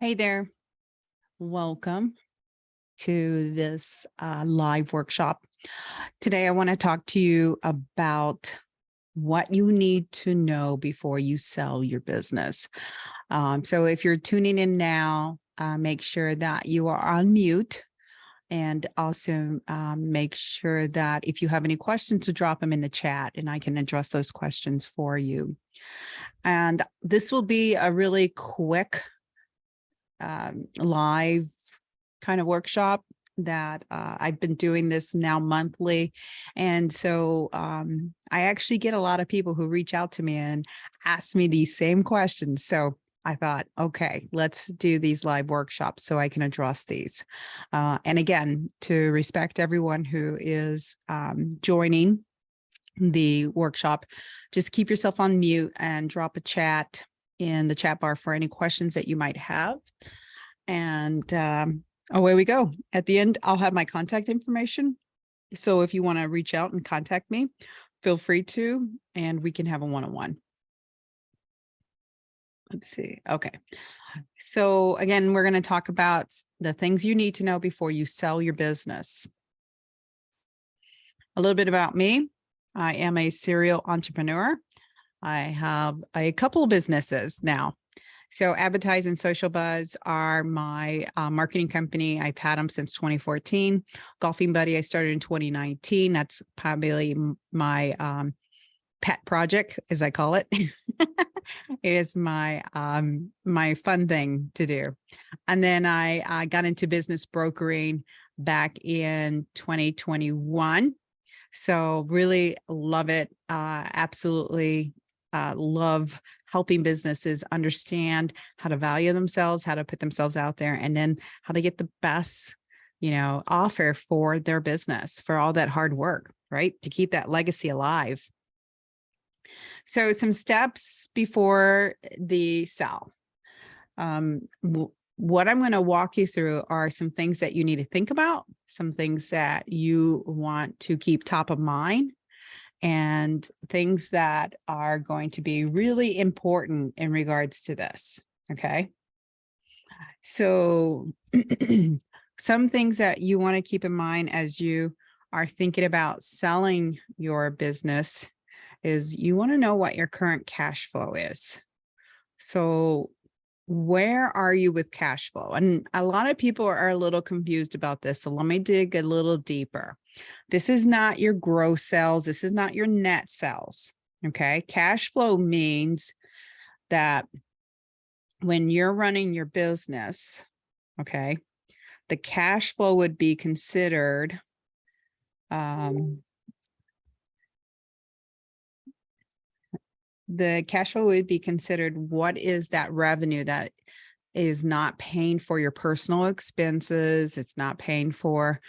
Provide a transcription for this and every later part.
Hey there. Welcome to this live workshop. Today, I want to talk to you about what you need to know before you sell your business. So if you're tuning in now, make sure that you are on mute, and also make sure that if you have any questions, to drop them in the chat and I can address those questions for you. And this will be a really quick live kind of workshop that I've been doing this now monthly. And so I actually get a lot of people who reach out to me and ask me these same questions. So I thought, okay, let's do these live workshops so I can address these. And again, to respect everyone who is joining the workshop, just keep yourself on mute and drop a chat in the chat bar for any questions that you might have. And away we go. At the end, I'll have my contact information. So if you want to reach out and contact me, feel free to, and we can have a one-on-one. Let's see. Okay. So again, we're going to talk about the things you need to know before you sell your business. A little bit about me. I am a serial entrepreneur. I have a couple of businesses now. So adBidtise and Social Buzz are my marketing company. I've had them since 2014. Golfing Buddy, I started in 2019. That's probably my pet project, as I call it. It is my my fun thing to do. And then I got into business brokering back in 2021. So really love it. Absolutely love helping businesses understand how to value themselves, how to put themselves out there, and then how to get the best, offer for their business, for all that hard work, right? To keep that legacy alive. So some steps before the sell. What I'm going to walk you through are some things that you need to think about, some things that you want to keep top of mind, and things that are going to be really important in regards to this. Okay. So some things that you want to keep in mind as you are thinking about selling your business is you want to know what your current cash flow is. So where are you with cash flow? And a lot of people are a little confused about this. So let me dig a little deeper. This is not your gross sales. This is not your net sales. Okay. Cash flow means that when you're running your business, okay, the cash flow would be considered what is that revenue that is not paying for your personal expenses. It's not paying for,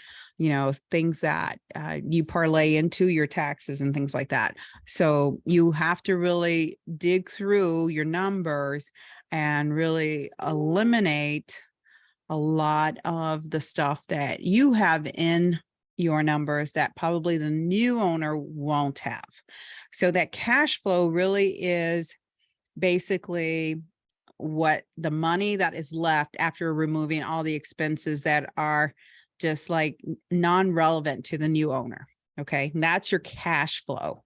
things that you parlay into your taxes and things like that. So you have to really dig through your numbers and really eliminate a lot of the stuff that you have in your numbers that probably the new owner won't have. So that cash flow really is basically what the money that is left after removing all the expenses that are just like non-relevant to the new owner. Okay. And that's your cash flow.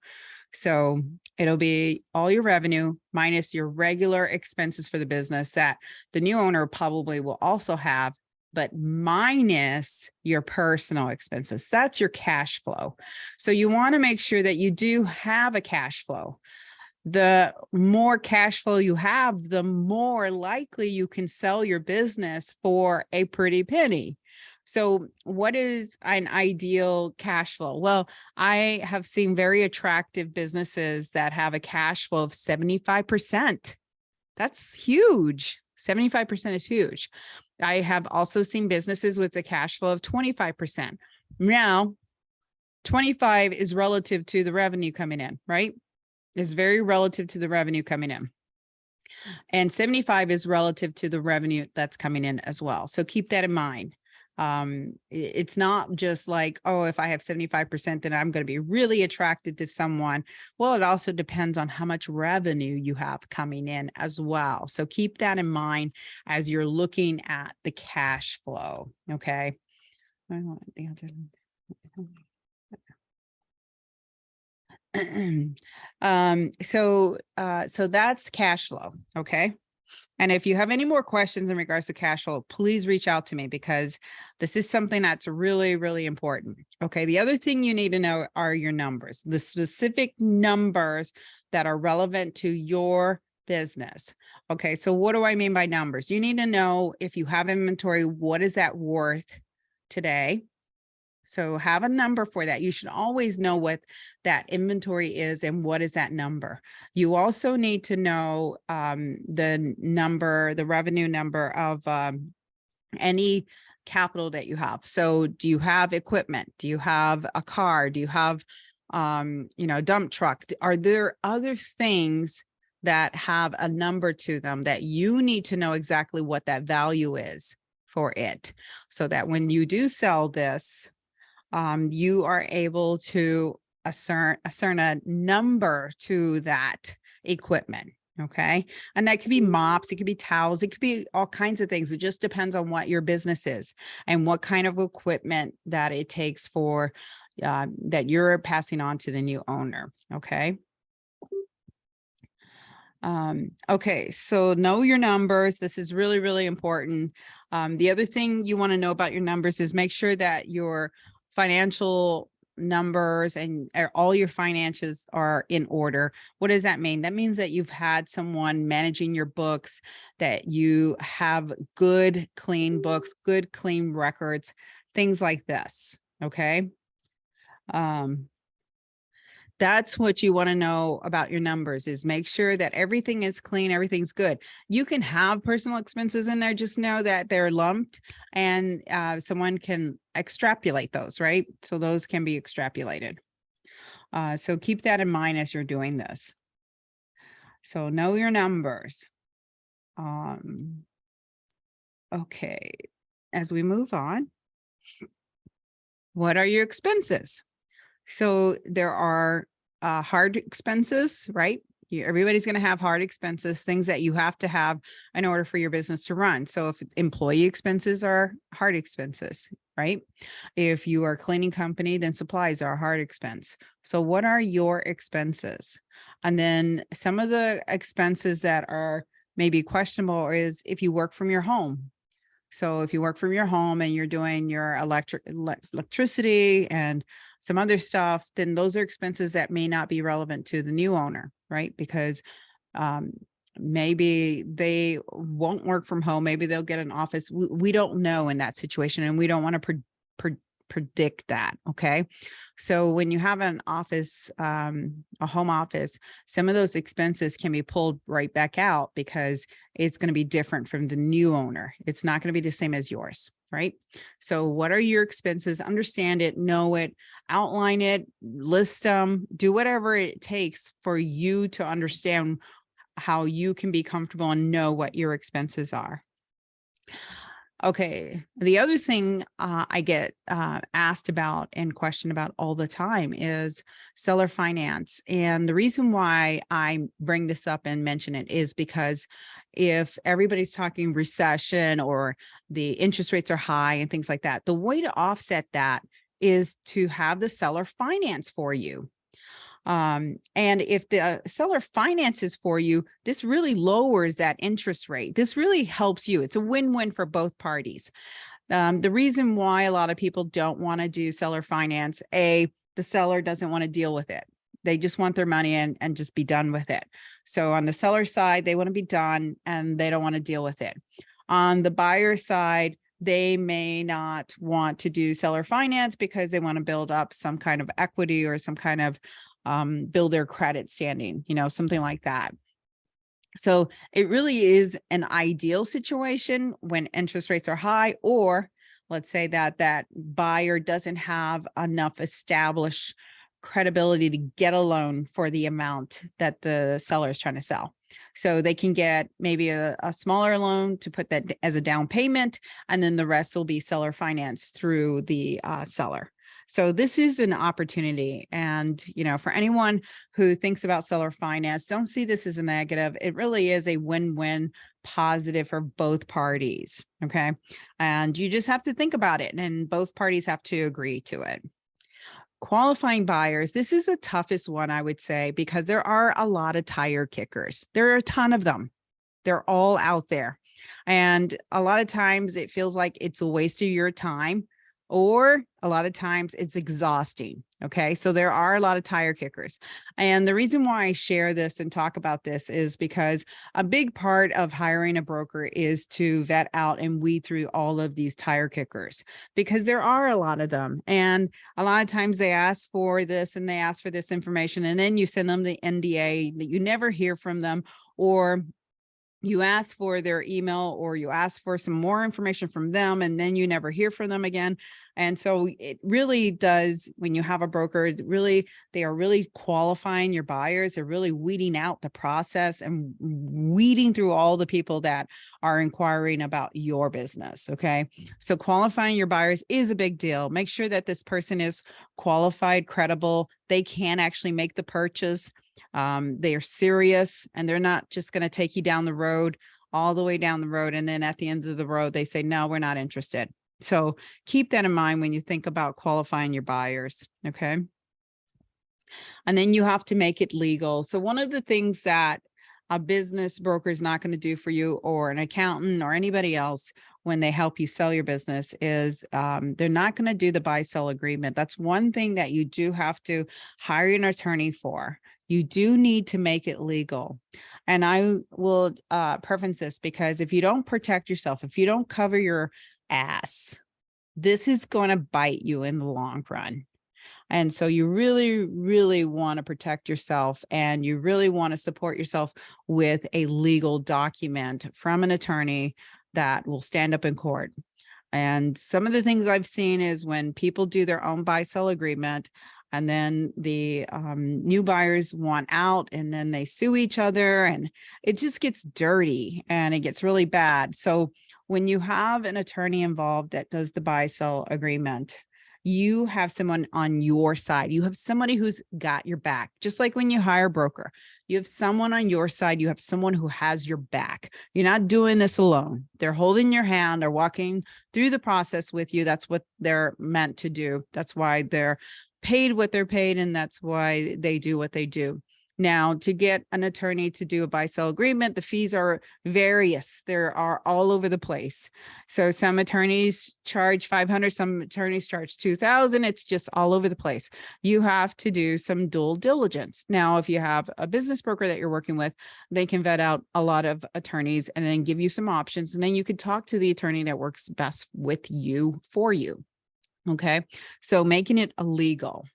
So it'll be all your revenue minus your regular expenses for the business that the new owner probably will also have, but minus your personal expenses. That's your cash flow. So you want to make sure that you do have a cash flow. The more cash flow you have, the more likely you can sell your business for a pretty penny. So what is an ideal cash flow? Well, I have seen very attractive businesses that have a cash flow of 75%. That's huge. 75% is huge. I have also seen businesses with a cash flow of 25%. Now, 25 is relative to the revenue coming in, right? Is very relative to the revenue coming in. And 75 is relative to the revenue that's coming in as well. So keep that in mind. It's not just like, oh, if I have 75%, then I'm going to be really attracted to someone. Well, it also depends on how much revenue you have coming in as well. So keep that in mind as you're looking at the cash flow. Okay. So that's cash flow. Okay. And if you have any more questions in regards to cash flow, please reach out to me because this is something that's really, really important. Okay. The other thing you need to know are your numbers, the specific numbers that are relevant to your business. Okay. So what do I mean by numbers? You need to know if you have inventory, what is that worth today? So have a number for that. You should always know what that inventory is and what is that number. You also need to know the number, the revenue number of any capital that you have. So do you have equipment? Do you have a car? Do you have, dump truck? Are there other things that have a number to them that you need to know exactly what that value is for it so that when you do sell this, you are able to assign a number to that equipment. Okay. And that could be mops, it could be towels, it could be all kinds of things. It just depends on what your business is and what kind of equipment that it takes for that you're passing on to the new owner. Okay. Okay, so know your numbers. This is really, really important. The other thing you want to know about your numbers is make sure that your financial numbers and all your finances are in order. What does that mean? That means that you've had someone managing your books, that you have good, clean books, good, clean records, things like this. Okay. That's what you want to know about your numbers is make sure that everything is clean, everything's good. You can have personal expenses in there, just know that they're lumped and someone can extrapolate those, right? So those can be extrapolated. So keep that in mind as you're doing this. So know your numbers. Okay, as we move on, what are your expenses? So there are hard expenses, right? Everybody's going to have hard expenses, things that you have to have in order for your business to run. So if employee expenses are hard expenses, right? If you are a cleaning company, then supplies are a hard expense. So what are your expenses? And then some of the expenses that are maybe questionable is if you work from your home. So if you work from your home and you're doing your electricity and some other stuff, then those are expenses that may not be relevant to the new owner, right? Because maybe they won't work from home. Maybe they'll get an office. We don't know in that situation, and we don't want to predict that. Okay. So when you have an office, a home office, some of those expenses can be pulled right back out because it's going to be different from the new owner. It's not going to be the same as yours, right? So what are your expenses? Understand it, know it, outline it, list them, do whatever it takes for you to understand how you can be comfortable and know what your expenses are. Okay. The other thing I get asked about and questioned about all the time is seller finance. And the reason why I bring this up and mention it is because if everybody's talking recession or the interest rates are high and things like that, the way to offset that is to have the seller finance for you. And if the seller finances for you, this really lowers that interest rate. This really helps you. It's a win-win for both parties. The reason why a lot of people don't want to do seller finance, the seller doesn't want to deal with it. They just want their money and just be done with it. So on the seller side, they want to be done and they don't want to deal with it. On the buyer side, they may not want to do seller finance because they want to build up some kind of equity or some kind of build their credit standing, something like that. So it really is an ideal situation when interest rates are high, or let's say that buyer doesn't have enough established credibility to get a loan for the amount that the seller is trying to sell. So they can get maybe a smaller loan to put that as a down payment, and then the rest will be seller finance through the seller. So this is an opportunity. And, you know, for anyone who thinks about seller finance, don't see this as a negative. It really is a win-win positive for both parties. Okay. And you just have to think about it, and both parties have to agree to it. Qualifying buyers. This is the toughest one, I would say, because there are a lot of tire kickers. There are a ton of them. They're all out there. And a lot of times it feels like it's a waste of your time, or a lot of times it's exhausting. Okay. So there are a lot of tire kickers. And the reason why I share this and talk about this is because a big part of hiring a broker is to vet out and weed through all of these tire kickers, because there are a lot of them. And a lot of times they ask for this and they ask for this information, and then you send them the NDA that you never hear from them, or you ask for their email, or you ask for some more information from them, and then you never hear from them again. And so it really does, when you have a broker, they are really qualifying your buyers. They're really weeding out the process and weeding through all the people that are inquiring about your business. Okay. So qualifying your buyers is a big deal. Make sure that this person is qualified, credible. They can actually make the purchase. They are serious, and they're not just going to take you down the road, all the way down the road, and then at the end of the road, they say, no, we're not interested. So keep that in mind when you think about qualifying your buyers. Okay. And then you have to make it legal. So one of the things that a business broker is not going to do for you, or an accountant or anybody else, when they help you sell your business, is they're not going to do the buy-sell agreement. That's one thing that you do have to hire an attorney for. You do need to make it legal. And I will preference this, because if you don't protect yourself, if you don't cover your ass, this is going to bite you in the long run. And so you really, really want to protect yourself, and you really want to support yourself with a legal document from an attorney that will stand up in court. And some of the things I've seen is when people do their own buy-sell agreement, and then the new buyers want out, and then they sue each other, and it just gets dirty and it gets really bad. So when you have an attorney involved that does the buy-sell agreement, you have someone on your side. You have somebody who's got your back. Just like when you hire a broker, you have someone on your side. You have someone who has your back. You're not doing this alone. They're holding your hand. They're walking through the process with you. That's what they're meant to do. That's why they're paid what they're paid, and that's why they do what they do. Now, to get an attorney to do a buy-sell agreement, the fees are various. There are all over the place. So some attorneys charge $500, some attorneys charge $2,000. It's just all over the place. You have to do some due diligence. Now, if you have a business broker that you're working with, they can vet out a lot of attorneys and then give you some options. And then you could talk to the attorney that works best with you, for you. Okay. So making it illegal.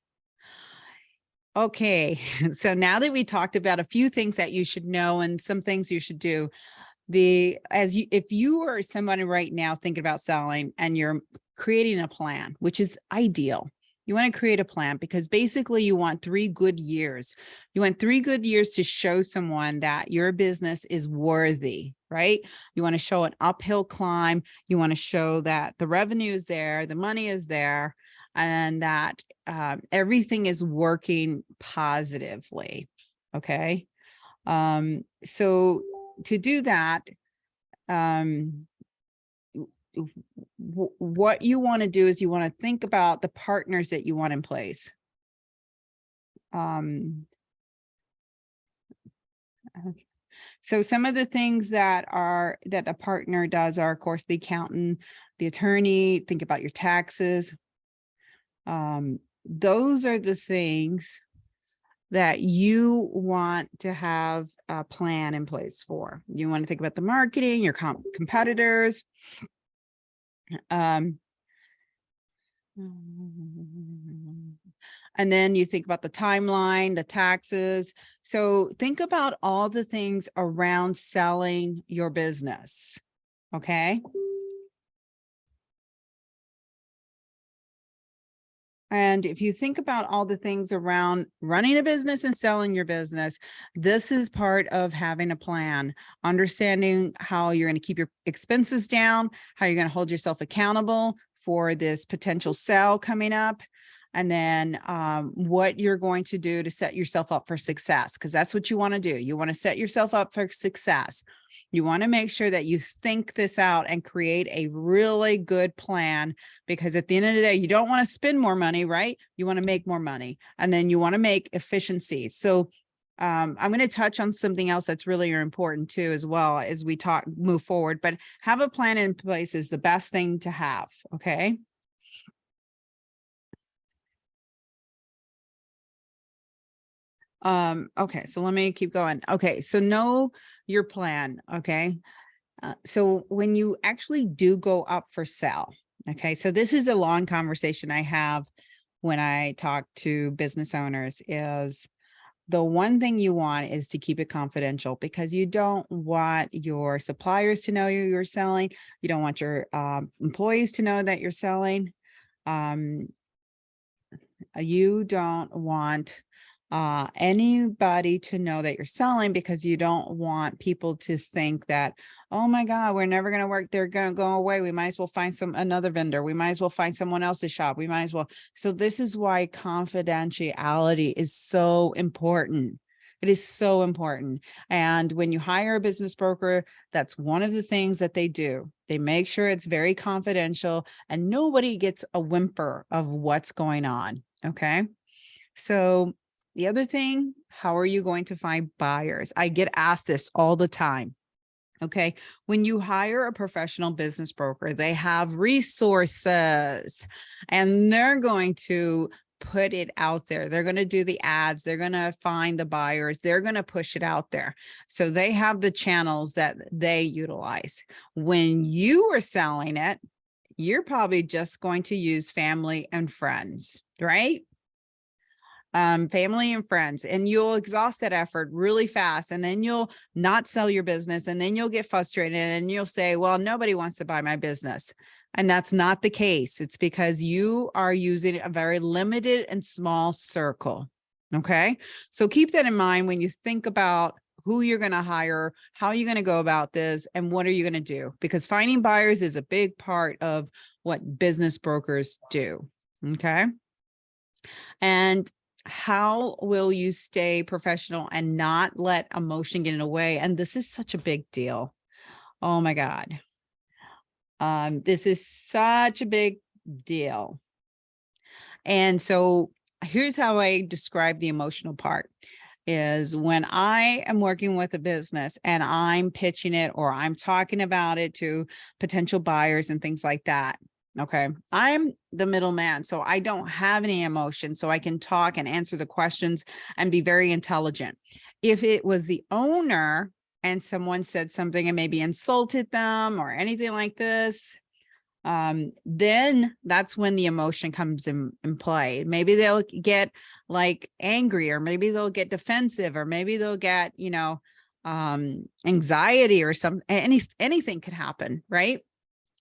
Okay. So now that we talked about a few things that you should know and some things you should do, if you are somebody right now thinking about selling and you're creating a plan, which is ideal, you want to create a plan, because basically you want 3 good years. You want 3 good years to show someone that your business is worthy, right? You want to show an uphill climb. You want to show that the revenue is there, the money is there, and that everything is working positively. Okay. So to do that, what you want to do is you want to think about the partners that you want in place. So some of the things that a partner does are, of course, the accountant, the attorney. Think about your taxes. Those are the things that you want to have a plan in place for. You want to think about the marketing, your competitors. And then you think about the timeline, the taxes. So think about all the things around selling your business. Okay. And if you think about all the things around running a business and selling your business, this is part of having a plan, understanding how you're going to keep your expenses down, how you're going to hold yourself accountable for this potential sale coming up, and then what you're going to do to set yourself up for success, because that's what you want to do. You want to set yourself up for success. You want to make sure that you think this out and create a really good plan, because at the end of the day, you don't want to spend more money, right? You want to make more money, and then you want to make efficiencies. So I'm going to touch on something else that's really important too, as well as we move forward, but have a plan in place is the best thing to have. Okay. Okay, so let me keep going. Okay, so know your plan. Okay. So when you actually do go up for sale, okay, so this is a long conversation I have when I talk to business owners, is the one thing you want is to keep it confidential, because you don't want your suppliers to know you're selling. You don't want your employees to know that you're selling. You don't want anybody to know that you're selling, because you don't want people to think that, oh my God, we're never going to work. They're going to go away. We might as well find another vendor. We might as well find someone else's shop. We might as well. So this is why confidentiality is so important. It is so important. And when you hire a business broker, that's one of the things that they do. They make sure it's very confidential and nobody gets a whimper of what's going on. Okay. So the other thing, how are you going to find buyers? I get asked this all the time. Okay. When you hire a professional business broker, they have resources and they're going to put it out there. They're going to do the ads. They're going to find the buyers. They're going to push it out there. So they have the channels that they utilize. When you are selling it, you're probably just going to use family and friends, right? Family and friends, and you'll exhaust that effort really fast. And then you'll not sell your business. And then you'll get frustrated and you'll say, well, nobody wants to buy my business. And that's not the case. It's because you are using a very limited and small circle. Okay. So keep that in mind when you think about who you're going to hire, how you're going to go about this, and what are you going to do? Because finding buyers is a big part of what business brokers do. Okay. And how will you stay professional and not let emotion get in the way? And this is such a big deal. Oh my God. This is such a big deal. And so here's how I describe the emotional part is when I am working with a business and I'm pitching it or I'm talking about it to potential buyers and things like that. Okay. I'm the middleman, so I don't have any emotion, so I can talk and answer the questions and be very intelligent. If it was the owner and someone said something and maybe insulted them or anything like this, then that's when the emotion comes in play. Maybe they'll get like angry, or maybe they'll get defensive, or maybe they'll get, anxiety or anything could happen, right?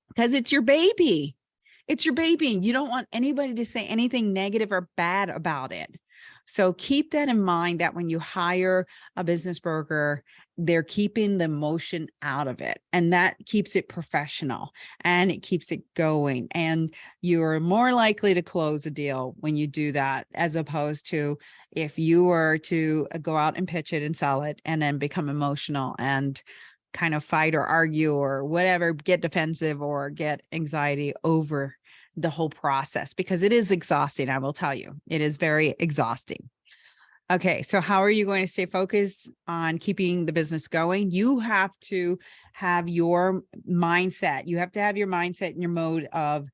Because it's your baby. It's your baby, and you don't want anybody to say anything negative or bad about it. So keep that in mind, that when you hire a business broker, they're keeping the emotion out of it, and that keeps it professional and it keeps it going. And you're more likely to close a deal when you do that, as opposed to if you were to go out and pitch it and sell it and then become emotional and kind of fight or argue or whatever, get defensive or get anxiety over the whole process, because it is exhausting. I will tell you, it is very exhausting. Okay. So how are you going to stay focused on keeping the business going? You have to have your mindset. You have to have your mindset in your mode of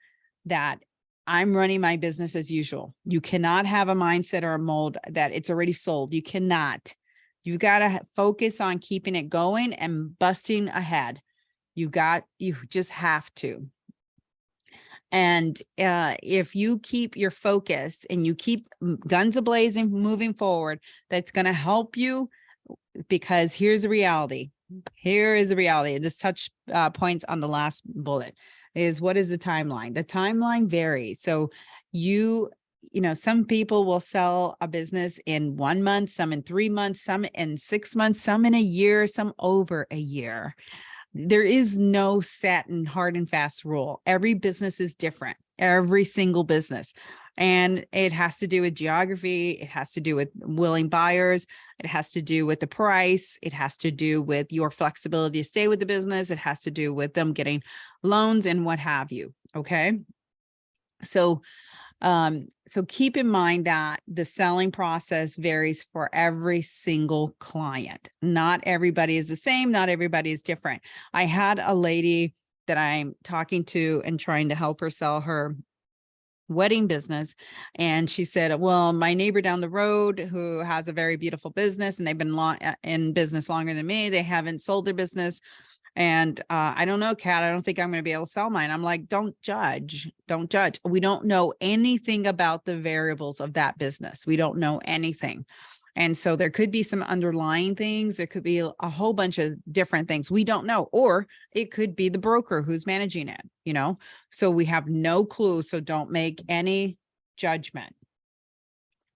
that I'm running my business as usual. You cannot have a mindset or a mold that it's already sold. You cannot. You got to focus on keeping it going and busting ahead. You just have to. And if you keep your focus and you keep guns ablazing, moving forward, that's going to help you, because here's the reality. Here is the reality. This touch points on the last bullet is, what is the timeline? The timeline varies. So you some people will sell a business in 1 month, some in 3 months, some in 6 months, some in a year, some over a year. There is no set and hard and fast rule. Every business is different, every single business. And it has to do with geography. It has to do with willing buyers. It has to do with the price. It has to do with your flexibility to stay with the business. It has to do with them getting loans and what have you. Okay. So keep in mind that the selling process varies for every single client. Not everybody is the same. Not everybody is different. I had a lady that I'm talking to and trying to help her sell her wedding business. And she said, well, my neighbor down the road who has a very beautiful business and they've been in business longer than me, they haven't sold their business. And I don't know, Kat, I don't think I'm going to be able to sell mine. I'm like, don't judge. Don't judge. We don't know anything about the variables of that business. We don't know anything. And so there could be some underlying things. There could be a whole bunch of different things we don't know, or it could be the broker who's managing it, so we have no clue. So don't make any judgment.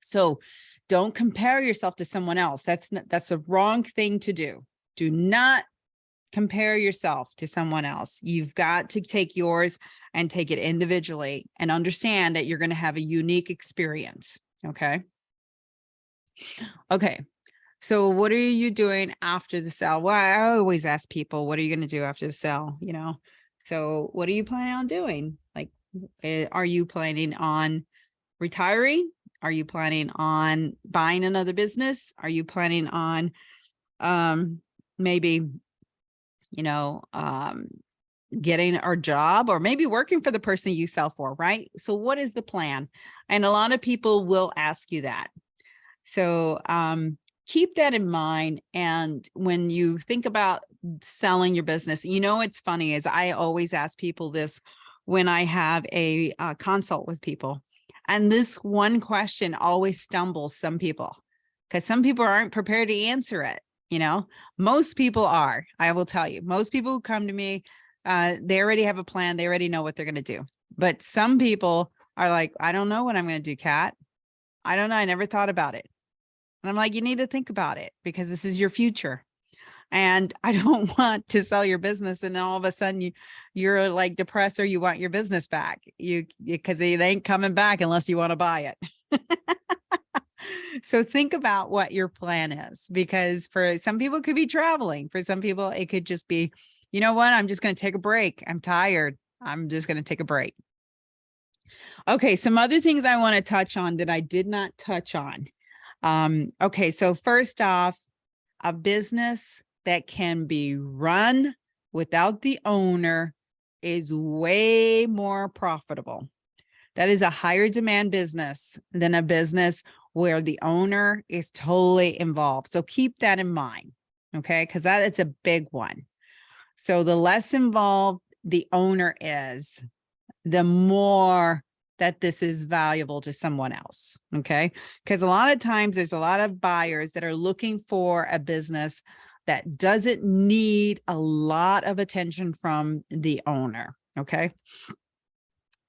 So don't compare yourself to someone else. That's a wrong thing to do. Do not compare yourself to someone else. You've got to take yours and take it individually and understand that you're going to have a unique experience. Okay. Okay. So what are you doing after the sale? Well, I always ask people, what are you going to do after the sale? So what are you planning on doing? Like, are you planning on retiring? Are you planning on buying another business? Are you planning on, maybe, getting our job, or maybe working for the person you sell for, right? So what is the plan? And a lot of people will ask you that. So keep that in mind. And when you think about selling your business, it's funny is I always ask people this when I have a consult with people. And this one question always stumbles some people, because some people aren't prepared to answer it. Most people are. I will tell you, most people who come to me, they already have a plan. They already know what they're going to do. But some people are like, I don't know what I'm going to do, Kat. I don't know. I never thought about it. And I'm like, you need to think about it, because this is your future. And I don't want to sell your business and all of a sudden you're like depressed, or you want your business back, because it ain't coming back unless you want to buy it. So think about what your plan is, because for some people it could be traveling. For some people it could just be, you know what, I'm just going to take a break. I'm tired. I'm just going to take a break. Okay. Some other things I want to touch on that I did not touch on. Okay. So first off, a business that can be run without the owner is way more profitable. That is a higher demand business than a business where the owner is totally involved. So keep that in mind. Okay. Because that it's a big one. So the less involved the owner is, the more that this is valuable to someone else. Okay. Because a lot of times there's a lot of buyers that are looking for a business that doesn't need a lot of attention from the owner. Okay.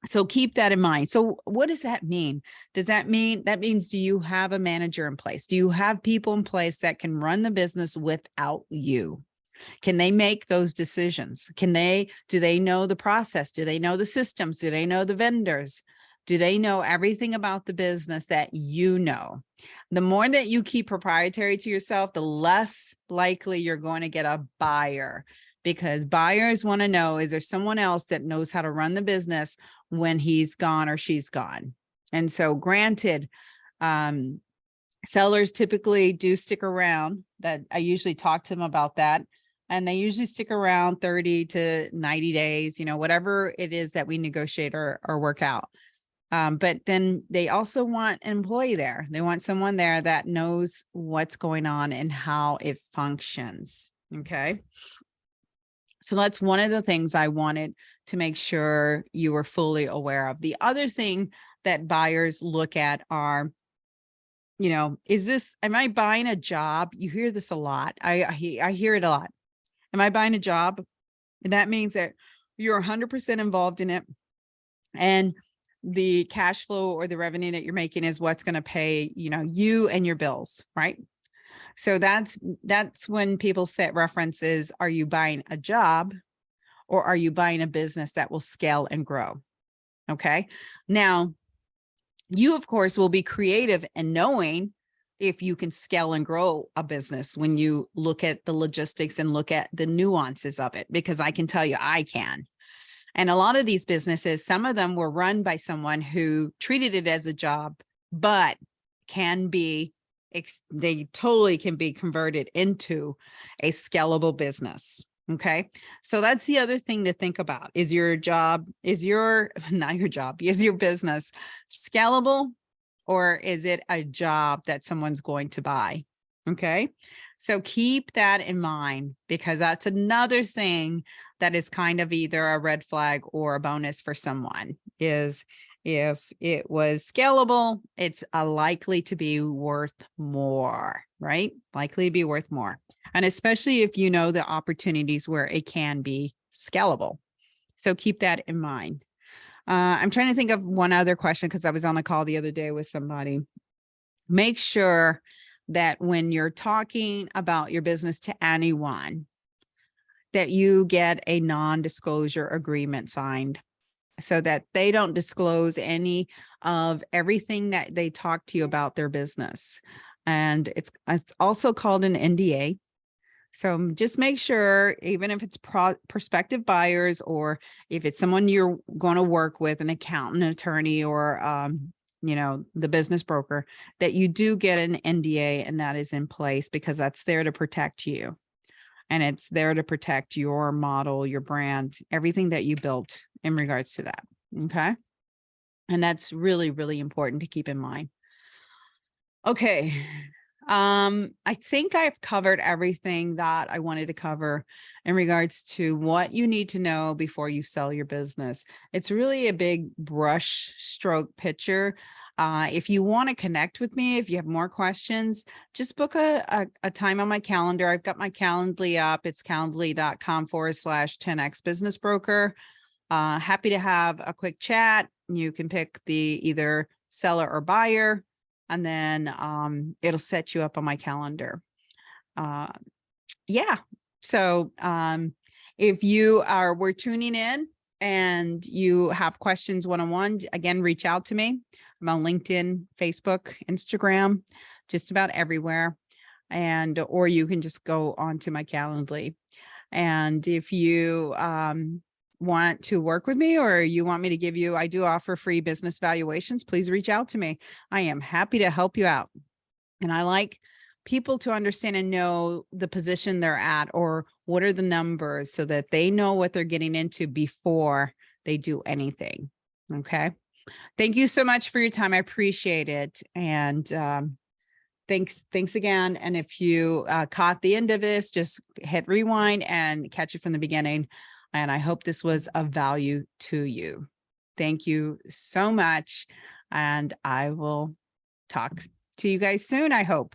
So keep that in mind. So what does that mean? Does that mean, that means, do you have a manager in place? Do you have people in place that can run the business without you? Can they make those decisions? Do they know the process? Do they know the systems? Do they know the vendors? Do they know everything about the business that you know? The more that you keep proprietary to yourself, the less likely you're going to get a buyer, because buyers want to know, is there someone else that knows how to run the business when he's gone or she's gone? And so granted, sellers typically do stick around. That I usually talk to them about that. And they usually stick around 30 to 90 days, whatever it is that we negotiate or work out. But then they also want an employee there. They want someone there that knows what's going on and how it functions. Okay. So that's one of the things I wanted to make sure you were fully aware of. The other thing that buyers look at are, am I buying a job? You hear this a lot. I hear it a lot. Am I buying a job? And that means that you're 100% involved in it. And the cash flow or the revenue that you're making is what's going to pay, you and your bills, right? So that's when people set references. Are you buying a job or are you buying a business that will scale and grow? Okay. Now, you, of course, will be creative in knowing if you can scale and grow a business when you look at the logistics and look at the nuances of it, because I can tell you I can. And a lot of these businesses, some of them were run by someone who treated it as a job, but they totally can be converted into a scalable business. Okay. So that's the other thing to think about. Is your business scalable, or is it a job that someone's going to buy? Okay. So keep that in mind, because that's another thing that is kind of either a red flag or a bonus for someone. Is if it was scalable, it's likely to be worth more, right? Likely to be worth more. And especially if you know the opportunities where it can be scalable. So keep that in mind. I'm trying to think of one other question, because I was on a call the other day with somebody. Make sure that when you're talking about your business to anyone, that you get a non-disclosure agreement signed, so that they don't disclose any of everything that they talk to you about their business. And it's also called an NDA. So just make sure, even if it's prospective buyers, or if it's someone you're going to work with, an accountant, an attorney, or the business broker, that you do get an NDA and that is in place, because that's there to protect you. And it's there to protect your model, your brand, everything that you built in regards to that. Okay. And that's really, really important to keep in mind. Okay. I think I've covered everything that I wanted to cover in regards to what you need to know before you sell your business. It's really a big brush stroke picture. If you want to connect with me, if you have more questions, just book a time on my calendar. I've got my Calendly up. It's calendly.com/10x business broker. Happy to have a quick chat. You can pick the either seller or buyer, and then it'll set you up on my calendar. Yeah. So if we're tuning in and you have questions one-on-one, again, reach out to me. I'm on LinkedIn, Facebook, Instagram, just about everywhere. Or you can just go onto my Calendly. And if you want to work with me, or you want me to give you, I do offer free business valuations, please reach out to me. I am happy to help you out. And I like people to understand and know the position they're at, or what are the numbers, so that they know what they're getting into before they do anything. Okay. Thank you so much for your time. I appreciate it. And thanks again. And if you caught the end of this, just hit rewind and catch it from the beginning. And I hope this was of value to you. Thank you so much. And I will talk to you guys soon, I hope.